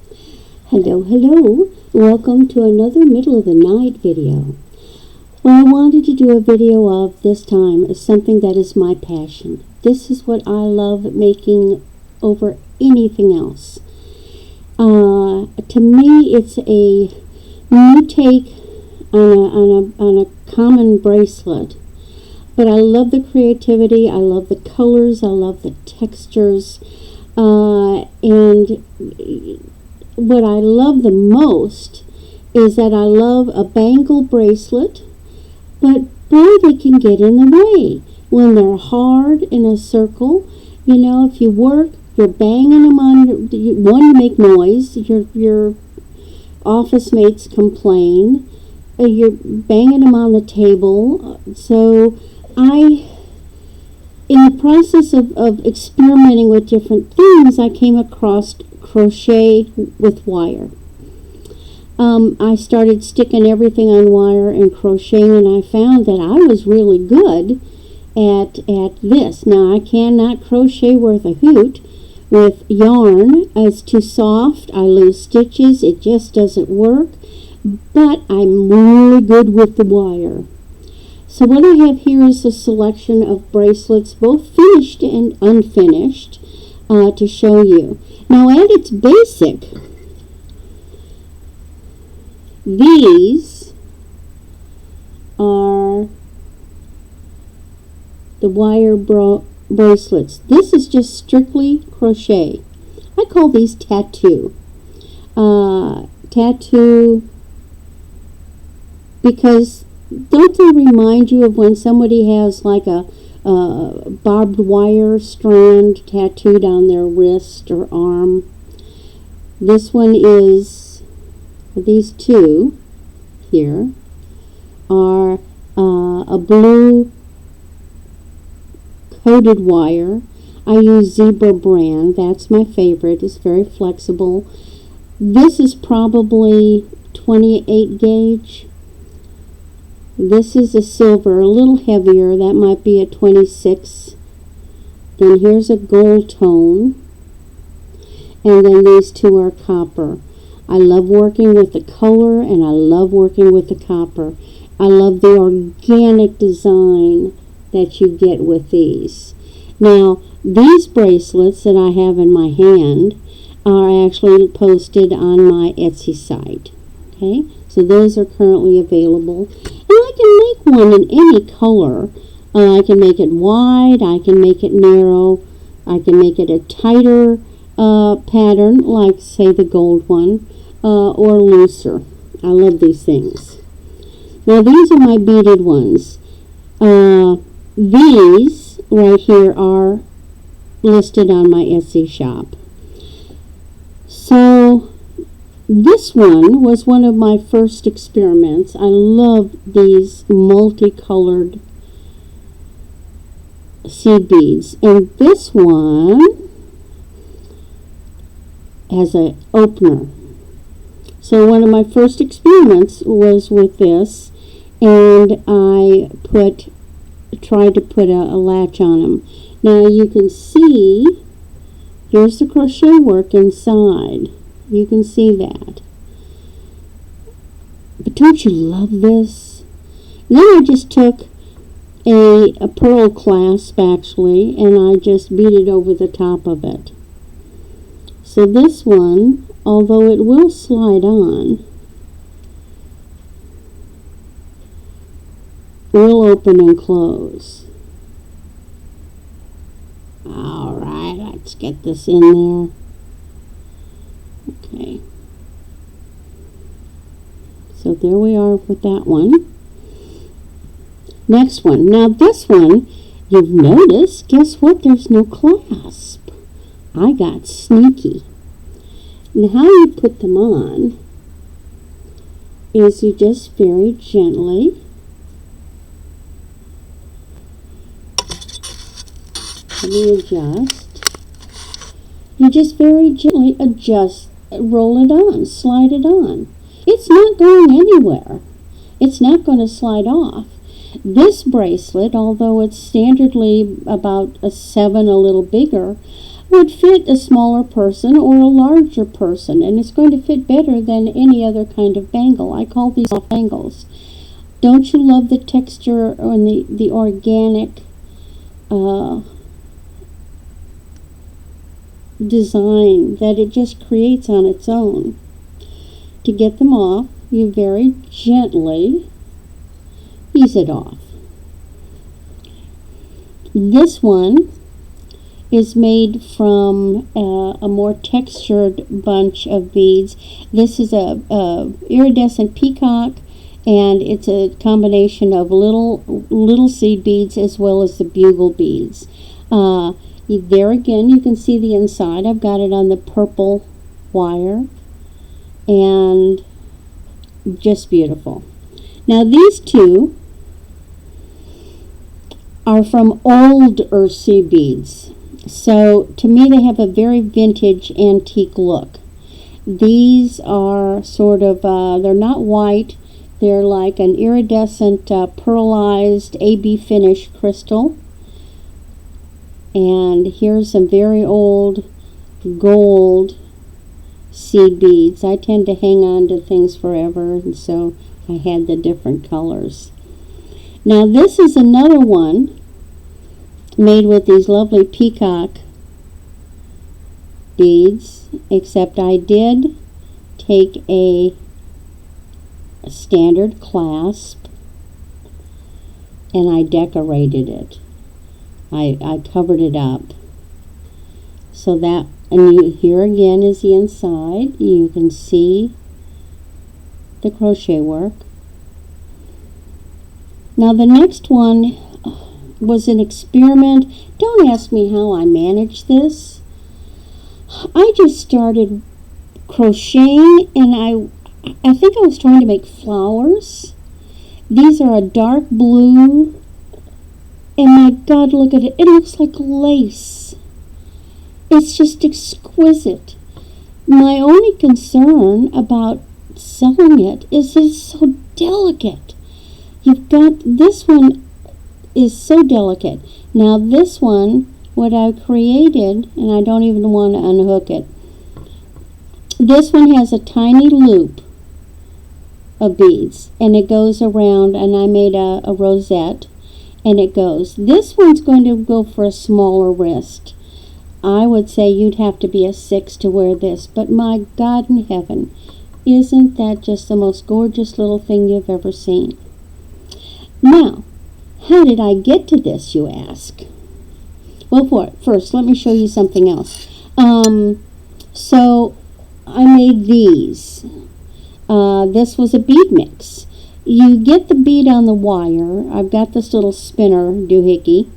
Hello, hello. Welcome to another middle of the night video. What I wanted to do a video of this time is something that is my passion. This is what I love making over anything else. To me, it's a new take on a common bracelet. But I love the creativity, I love the colors, I love the textures, and what I love the most is that I love a bangle bracelet, but boy, they can get in the way when they're hard in a circle. You know, if you work, you're banging them on, one, make noise, your office mates complain, you're banging them on the table. So in the process of experimenting with different things, I came across crochet with wire. I started sticking everything on wire and crocheting, and I found that I was really good at this. Now, I cannot crochet worth a hoot with yarn. It's too soft. I lose stitches. It just doesn't work. But I'm really good with the wire. So what I have here is a selection of bracelets, both finished and unfinished, to show you. Now, at its basic, these are the wire bracelets. This is just strictly crochet. I call these tattoo. Tattoo because don't they remind you of when somebody has like a barbed wire strand tattooed on their wrist or arm? This one is, these two here are a blue coated wire. I use Zebra brand. That's my favorite. It's very flexible. This is probably 28 gauge. This is a silver, a little heavier. That might be a 26. Then here's a gold tone. And then these two are copper. I love working with the color, and I love working with the copper. I love the organic design that you get with these. Now, these bracelets that I have in my hand are actually posted on my Etsy site. Okay, so those are currently available. And I can make one in any color. I can make it wide, I can make it narrow, I can make it a tighter pattern, like say the gold one, or looser. I love these things. Now these are my beaded ones. These right here are listed on my Etsy shop. So this one was one of my first experiments. I love these multicolored seed beads. And this one has an opener. So one of my first experiments was with this, and I tried to put a latch on them. Now you can see, here's the crochet work inside. You can see that. But don't you love this? And then I just took a pearl clasp, actually, and I just beaded over the top of it. So this one, although it will slide on, will open and close. Alright, let's get this in there. Okay, so there we are with that one. Next one. Now this one, you've noticed, guess what? There's no clasp. I got sneaky. And how you put them on is you just very gently, let me adjust. You just very gently adjust, roll it on, slide it on. It's not going anywhere. It's not going to slide off. This bracelet, although it's standardly about a 7, a little bigger, would fit a smaller person or a larger person, and it's going to fit better than any other kind of bangle. I call these soft bangles. Don't you love the texture and the organic design that it just creates on its own? To get them off, you very gently ease it off. This one is made from a more textured bunch of beads. This is a iridescent peacock, and it's a combination of little seed beads as well as the bugle beads. There again, you can see the inside. I've got it on the purple wire, and just beautiful. Now these two are from older seed beads. So to me they have a very vintage antique look. These are sort of, they're not white, they're like an iridescent pearlized AB finish crystal. And here's some very old gold seed beads. I tend to hang on to things forever, and so I had the different colors. Now this is another one made with these lovely peacock beads, except I did take a standard clasp and I decorated it. I covered it up so that, and here again is the inside. You can see the crochet work. Now the next one was an experiment. Don't ask me how I managed this. I just started crocheting, and I think I was trying to make flowers. These are a dark blue, and my God, look at it. It looks like lace. It's just exquisite. My only concern about sewing it is it's so delicate. You've got, this one is so delicate. Now this one, what I created, and I don't even want to unhook it. This one has a tiny loop of beads, and it goes around, and I made a rosette, and it goes. This one's going to go for a smaller wrist. I would say you'd have to be a 6 to wear this, but my God in heaven, isn't that just the most gorgeous little thing you've ever seen? Now, how did I get to this, you ask? Well, first, let me show you something else. So, I made these. This was a bead mix. You get the bead on the wire. I've got this little spinner doohickey.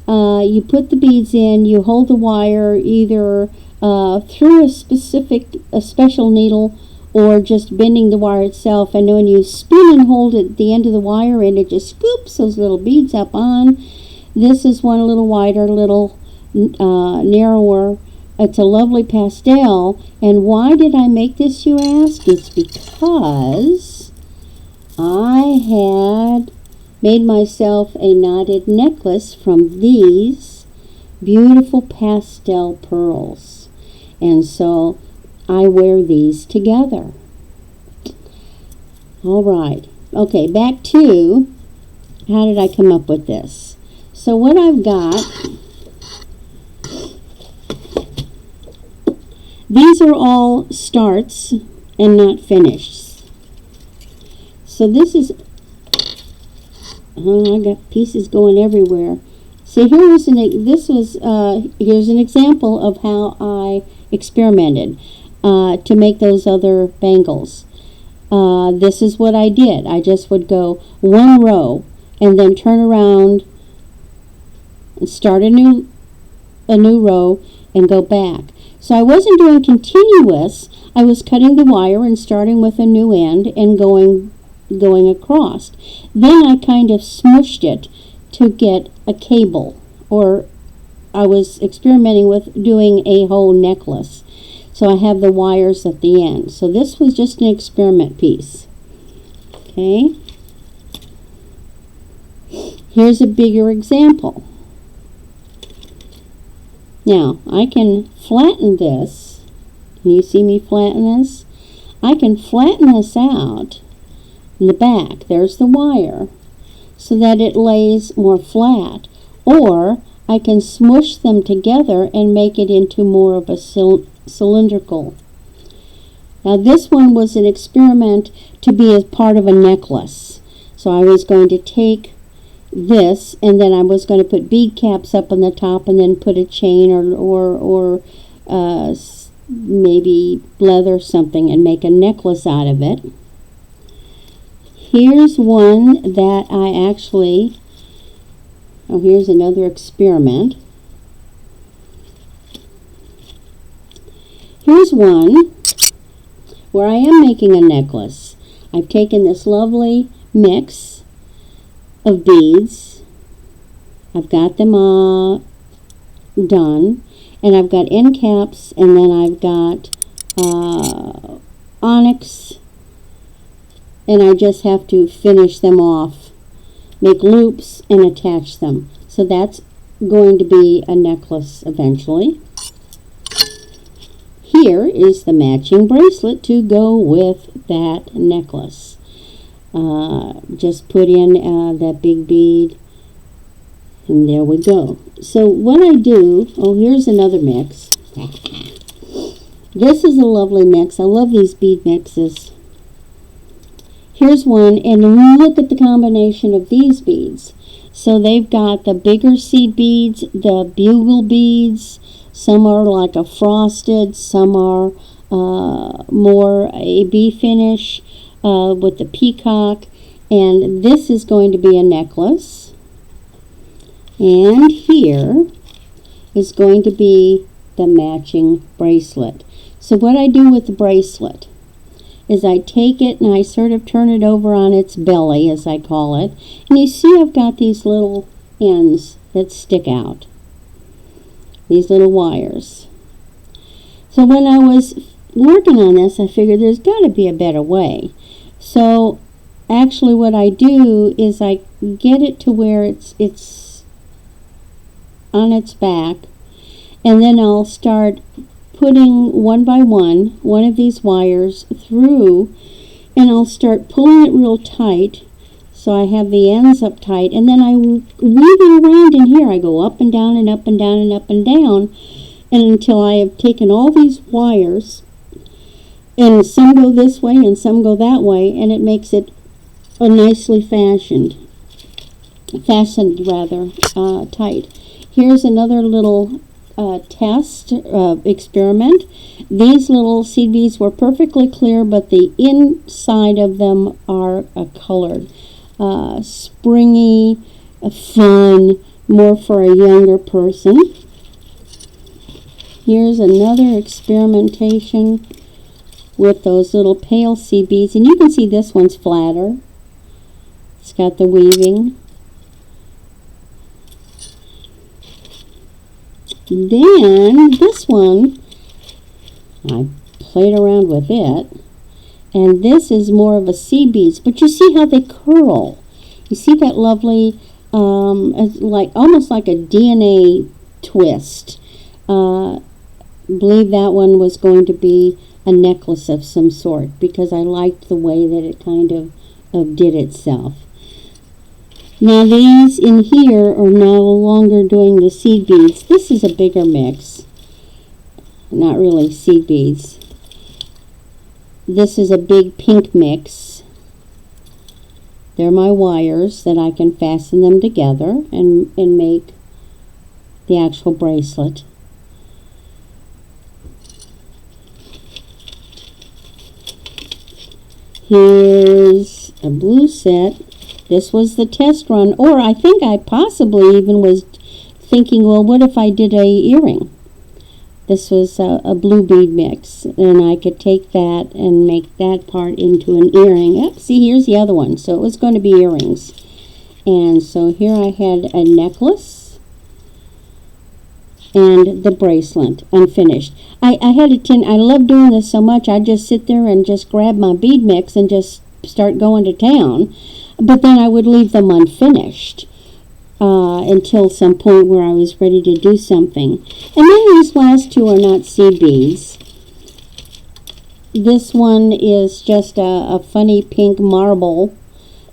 You put the beads in, you hold the wire either through a special needle, or just bending the wire itself, and when you spin and hold it at the end of the wire, and it just scoops those little beads up on. This is one a little wider, a little narrower. It's a lovely pastel. And why did I make this, you ask? It's because I had made myself a knotted necklace from these beautiful pastel pearls. And so I wear these together. All right. Okay, back to how did I come up with this? So what I've got, these are all starts and not finished. So this is, oh, I got pieces going everywhere. So here's here's an example of how I experimented to make those other bangles. This is what I did. I just would go one row and then turn around and start a new row and go back. So I wasn't doing continuous. I was cutting the wire and starting with a new end and going across. Then I kind of smushed it to get a cable, or I was experimenting with doing a whole necklace. So I have the wires at the end. So this was just an experiment piece. Okay. Here's a bigger example. Now, I can flatten this. Can you see me flatten this? I can flatten this out in the back. There's the wire, so that it lays more flat. Or I can smush them together and make it into more of a cylindrical. Now this one was an experiment to be as part of a necklace. So I was going to take this, and then I was going to put bead caps up on the top, and then put a chain or maybe leather something and make a necklace out of it. Here's one that I actually, here's another experiment. Here's one where I am making a necklace. I've taken this lovely mix of beads. I've got them all done, and I've got end caps, and then I've got onyx, and I just have to finish them off, make loops, and attach them. So that's going to be a necklace eventually. Here is the matching bracelet to go with that necklace. Just put in that big bead, and there we go. So what I do, here's another mix. This is a lovely mix. I love these bead mixes. Here's one, and look at the combination of these beads. So they've got the bigger seed beads, the bugle beads. Some are like a frosted, some are more a bee finish with the peacock. And this is going to be a necklace. And here is going to be the matching bracelet. So what I do with the bracelet is I take it and I sort of turn it over on its belly, as I call it. And you see I've got these little ends that stick out. These little wires. So when I was working on this, I figured there's got to be a better way. So actually what I do is I get it to where it's on its back, and then I'll start putting one by one of these wires through, and I'll start pulling it real tight so I have the ends up tight, and then I weave it around in here. I go up and down and up and down and up and down, and until I have taken all these wires, and some go this way and some go that way, and it makes it a nicely fastened tight. Here's another little test experiment. These little seed beads were perfectly clear, but the inside of them are colored. Springy, fun, more for a younger person. Here's another experimentation with those little pale seed beads, and you can see this one's flatter. It's got the weaving. Then this one, I played around with it, and this is more of a seed beads, but you see how they curl. You see that lovely, like almost like a DNA twist. Believe that one was going to be a necklace of some sort, because I liked the way that it kind of did itself. Now these in here are no longer doing the seed beads. This is a bigger mix. Not really seed beads. This is a big pink mix. They're my wires that I can fasten them together and make the actual bracelet. Here's a blue set. This was the test run, or I think I possibly even was thinking, well, what if I did a earring? This was a blue bead mix, and I could take that and make that part into an earring. Yep, see, here's the other one. So it was going to be earrings. And so here I had a necklace and the bracelet unfinished. I had a tin. I love doing this so much, I just sit there and just grab my bead mix and just start going to town. But then I would leave them unfinished. until some point where I was ready to do something. And then these last two are not seed beads. This one is just a funny pink marble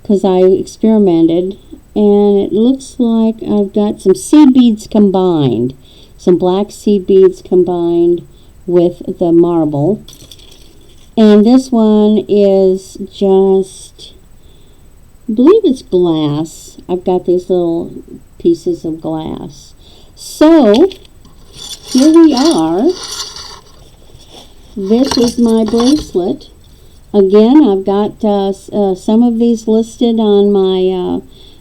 because I experimented, and it looks like I've got some seed beads combined, some black seed beads combined with the marble. And this one is just, I believe it's glass. I've got these little pieces of glass. So here we are. This is my bracelet. Again, I've got some of these listed on my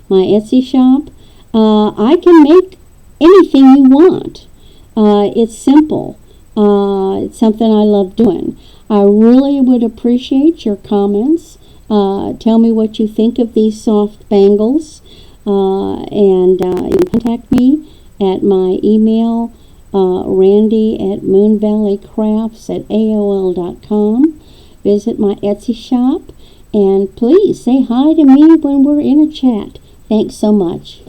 my Etsy shop. I can make anything you want. It's simple. It's something I love doing. I really would appreciate your comments. Tell me what you think of these soft bangles. And you can contact me at my email, randy@moonvalleycrafts@aol.com. Visit my Etsy shop, and please say hi to me when we're in a chat. Thanks so much.